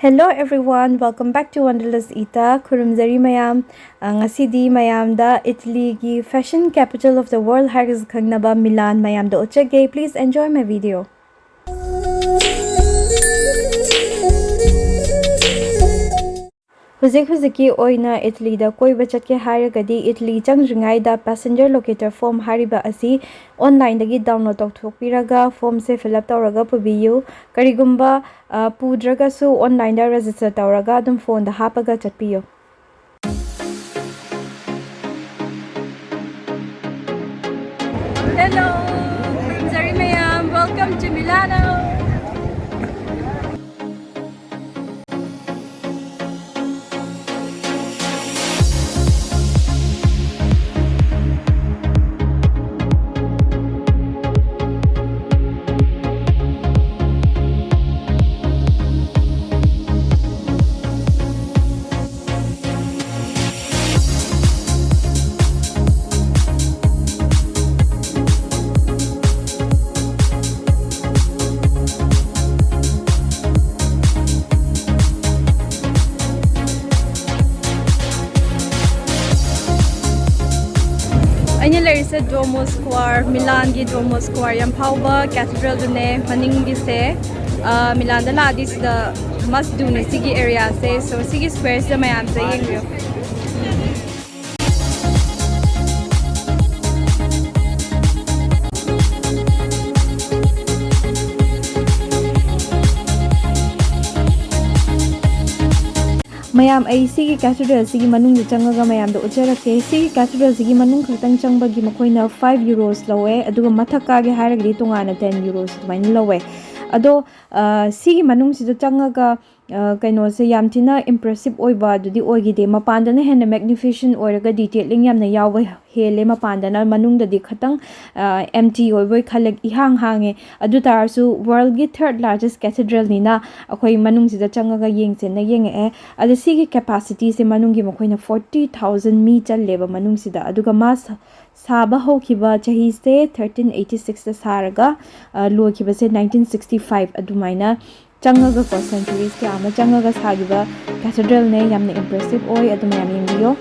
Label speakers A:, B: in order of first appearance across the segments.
A: Hello everyone, welcome back to Wanderlust Ita. Kurumzari mayam, ngasidi mayam da Italy gi fashion capital of the world Hairagasu Khangnaba Milan mayam da utchare. Please enjoy my video. Huziki oina Italy da Koiba chatke Hairagadi Italy changringai da passenger locator form hariba asi online dagi download tawthokpiraga form se fill up tawraga pubiyu karigumba pudraga su online da register tawraga dum phone da hapaga chatpiyo. Hello, Kurumzari mayam, welcome to Milano. Sa Duomo Square, Milan gi Duomo Square yam phauba cathedral dune maning gi se Milan da la this the must do ne sigi area se so sigi square se mayam se yengyo. Mayam ai sigi cathedral sigi manung gi changaga mayam da utchare sigi cathedral sigi manung khatang changba gi makoina 5 euros lawe aduga mathaka gi hairagdi tungana 10 euros main lawe ado sigi manung si changaga kaino se yamtina impressive oiba dudi oigide mapandana hena magnificent oiraga detailing yamna yawa hele mapandana manungda di khatang empty oiboi khalak ihang hange adu tarsu world gi third largest cathedral nina akhoi manung sida changaga yengse na yenge adu sigi capacity se manungi makoina 40,000 mi challeba manung sida aduga mas saba hokiba chahi se 1386 da saraga lokiba se 1965 adumaina changaga ko centuries ke ama changaga sagiba cathedral ne yamna impressive oi adum yam yengbiyo.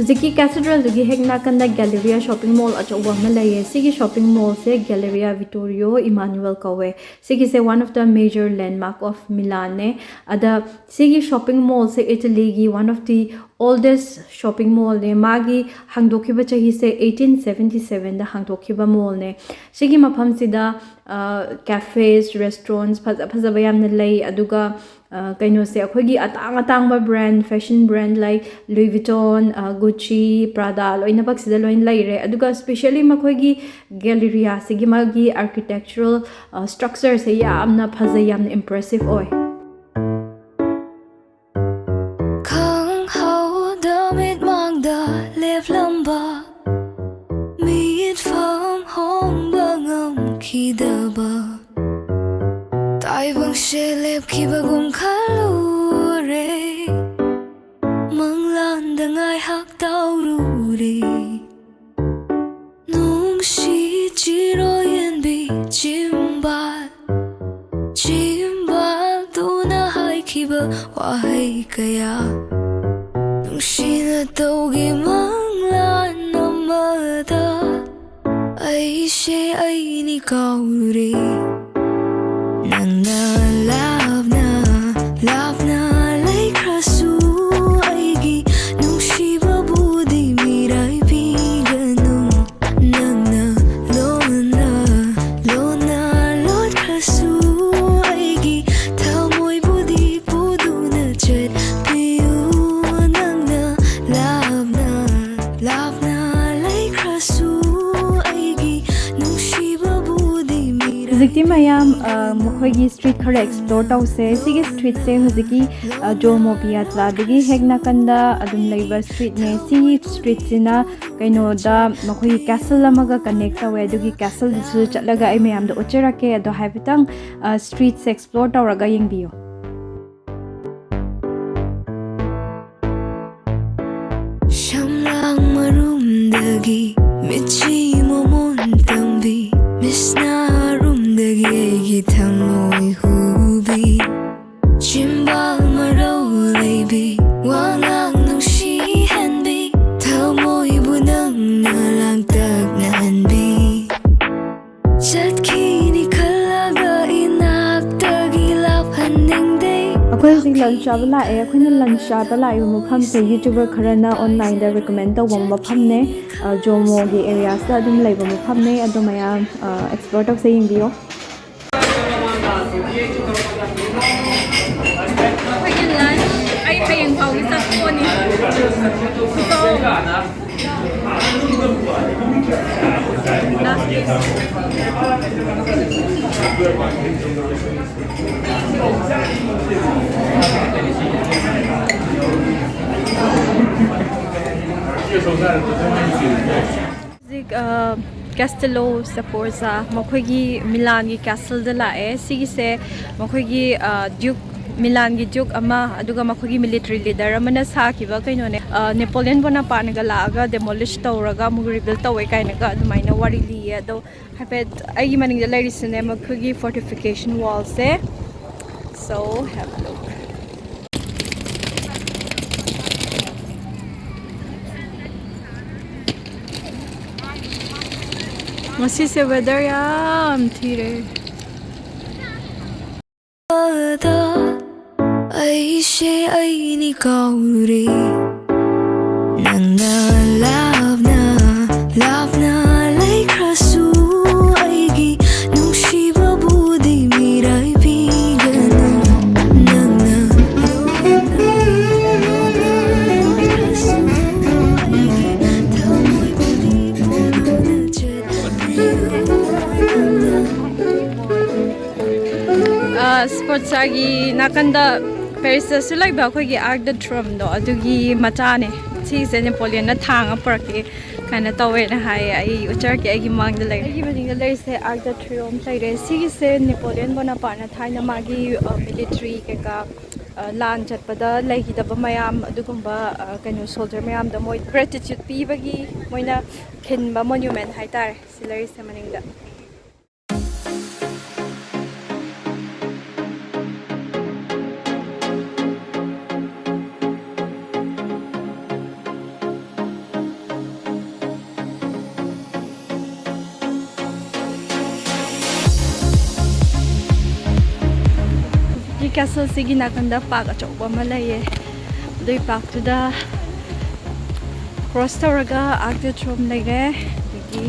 A: Ziki Cathedral dugi hekna kanda Galleria shopping mall achawa malaye sigi shopping mall se Galleria Vittorio Emanuel kawe sigi se one of the major landmark of Milan ne ada sigi shopping mall se Italy gi one of the oldest shopping mall ne magi hangdokhiba chahi se 1877 da hangdokhiba mall ne sigi mafam sida cafes restaurants phaza bayam ne lay aduga kaino se akhogi atang brand fashion brand like Louis Vuitton Gucci Prada loina bak sida loin laire aduga especially makhogi galleria sigi magi architectural structure se yamna phaza yamna impressive oi.
B: Bang shelep kibagum kalure Milan da ngaihak taururi Nung shi jiro yenbi jimbal tu na hai kiba wahai kaya Nung shi na tawgi manglan namada aise aini kaure Nangna Lapna Lapna laikrasu aigi nungsiba budi mirai biganu Nangna lona lona lotkrasu aigi thamoi budi puduna chatpiu Nangna Lapna Lapna laikrasu aigi nungsiba budi mirai
A: Huziki mayam mukhoigi street khara explore tause sigi street se huziki Duomo Piazza dagi hegna kanda adum leiba street ne sigi street sina kaino da mukhoigi castle amaga connect tawe adugi castle disu chatlaga ai mayam da utchare ke ado haibitang street se explore tawraga yengbiyo
B: Shamlang marumdagi michi momon tambi misna rumdagi egi thamoi hubi chimbal marau leibi wangang nungsi hanbi thamoi bunang nalang tag nanbi chatkini khalaga inaktagi laphaningde
A: akhoi huziki lunch chaba lae akhoi lunch chaba lae mupham se youtuber kharana online da recommend taw mupham ne Duomo gi area sa adum leiba mupham ne ado mayam explore taw se yengbiyo
C: Pagin lunch ay hayang pawis sa phone last week Castello Saforza Mokogi Milan gi castle de la sigi se Mokogi Duke Milan gi Duke ama aduga Mokogi military leader amana sakiba kaino ne Napoleon Bonaparte ga laga demolish tawraga mu rebuild tawai kaina ga adumaina wari li ado habet ai maning de larisne Mokogi fortification wall se so have a look Masi se weather yam thire
B: aise aini kaure Nangna Lapna Lapna laikrasu aigi nungsiba budi mirai biganu Nangna laikrasu aigi thamoi budi puduna chatpiu
C: sports agi nakanda Paris su like ba khoi gi arc the trum do adugi Macha ne si se Napoleon na thanga parke kana tawe na hai ai utchare ke agi mang de lai gi maning de lai se arc the trum sai re si se Napoleon Bonaparte na thaina magi military ke ka lan chatpada lai gi da mayam adugumba kaino soldier mayam da moi gratitude pi bagi moina khinba monument hai tare si lai se maning da castle sigi nakanda park achauba malaye doi park to da cross tawraga agde trom laire digi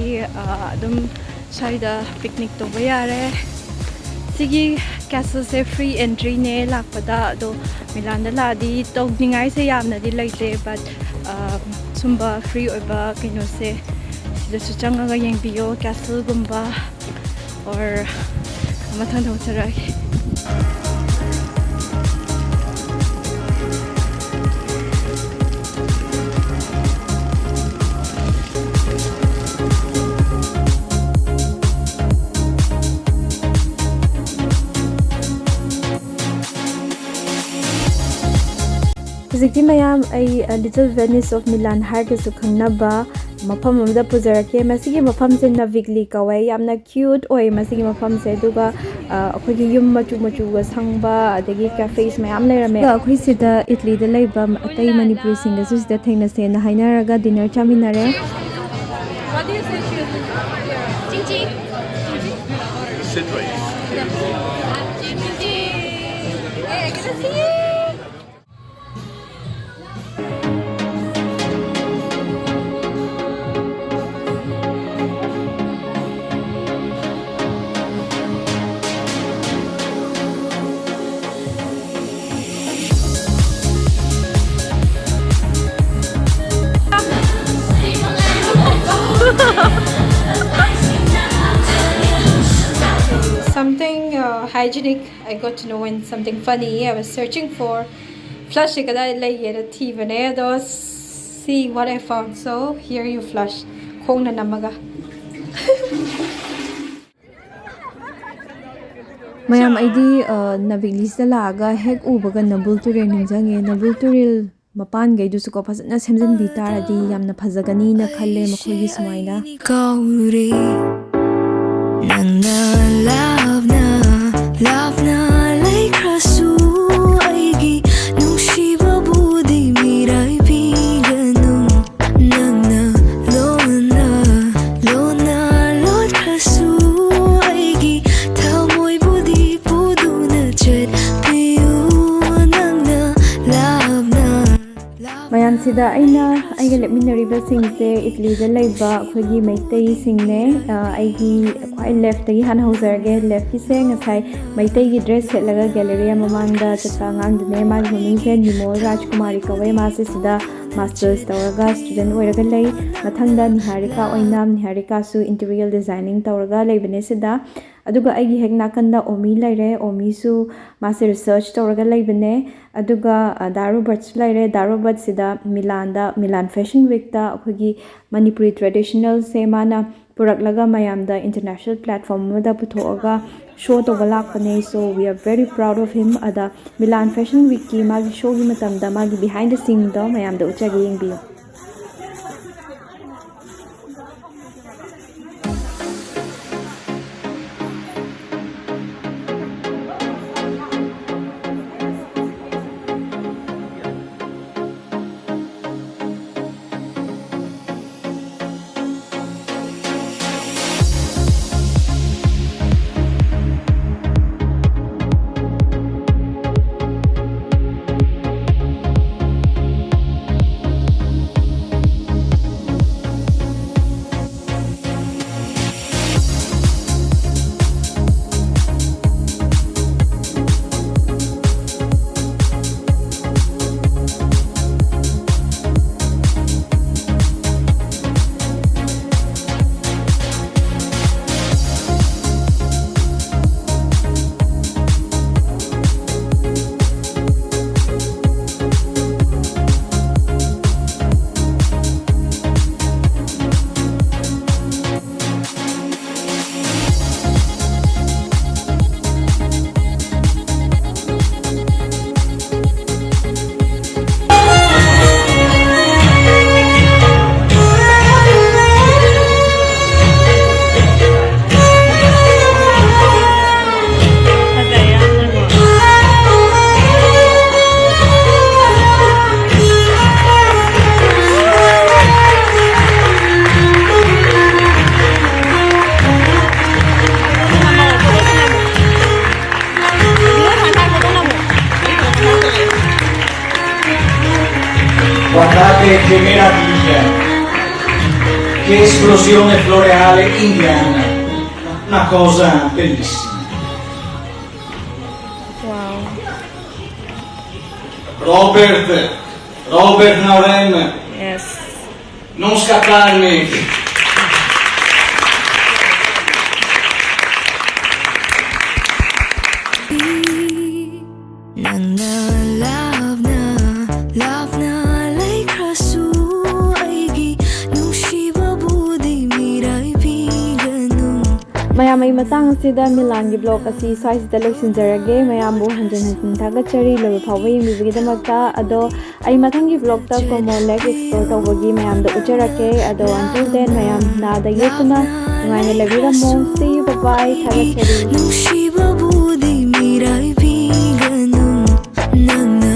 C: adum saida picnic to bayare sigi castle se free entry ne lakpada do Milan da ladi togningai se yamna di laite but sumba free oiba kino se sida su changaga yengbiyo castle gumba or mathang thawcharagi
A: Huziki mayam ai Little Venice of Milan Hairagasu Khangnaba mafam amda puzarake masigi mafam se Navigli kawai yamna cute oi masigi mafam se duga akhoi yum machu machu ga sangba adagi cafes mayam leirame akhoi sida Italy da leiba atei Manipuri singa su sida thengna se na hainaraga dinner chaminare
C: What do you say she is? Jinji.
D: Sit right.
C: Jinji. Hey, I get to see you. Something hygienic I got to know, and something funny I was searching for. Flush see what I found. So here you flush. Kong na namaga.
A: mayam aidi Navigli sa laga hek ubaga nabul turil ningjange nabul turil mapan gai du suko phasna semjan bi taradi yamna phajagani na khalle makhogi sumaina
B: Nangna Lapna like rasu aigi nushiba budi mirai piganu Nangna lona lot rasu aigi thamoy budi puduna chat piu Nangna Lapna
A: mayam sida aina aiga lepminariba singse Italy da laiba khogi maitai singne aigi khwai left tagi han hauserge left ki se ngasai maitai gi dress set laga gallery mamangda chata ngang dune ma huming se Neemol Rk kawai ma se sida masters tawraga student oiraga lei mathangda Niharika Oinam Niharikasu interior designing tawraga leibane sida aduga aigi hek nakanda omi laire omi su mase research tawraga leibane aduga Robert Naorem sida Milan Fashion Week da akhigi Manipuri traditional se mana puraklaga mayamda international platform da puthoga show to galakane. So we are very proud of him. Ada Milan Fashion Week ki magi show gi matamda magi behind the scene da mayamda uchage yengbi.
E: Guardate che meraviglia, che esplosione floreale indiana, una cosa bellissima.
A: Wow.
E: Robert Naorem,
A: Yes.
E: non scapparmi.
B: Lapna like rasu aigi nushiba budi mirai piganu
A: mayam ai matang sida Milan gi blog asi size da loisinjarage mayam bu hanjin Thagatchari lo phawai mi bi damakta ado ai mathang gi blog ta ko mo like explore tawagi mayam da ucharake ado until then mayam na da yetuna ngai labira mo see you, bye bye. Thagatchari
B: nushiba budi mirai piganu Nangna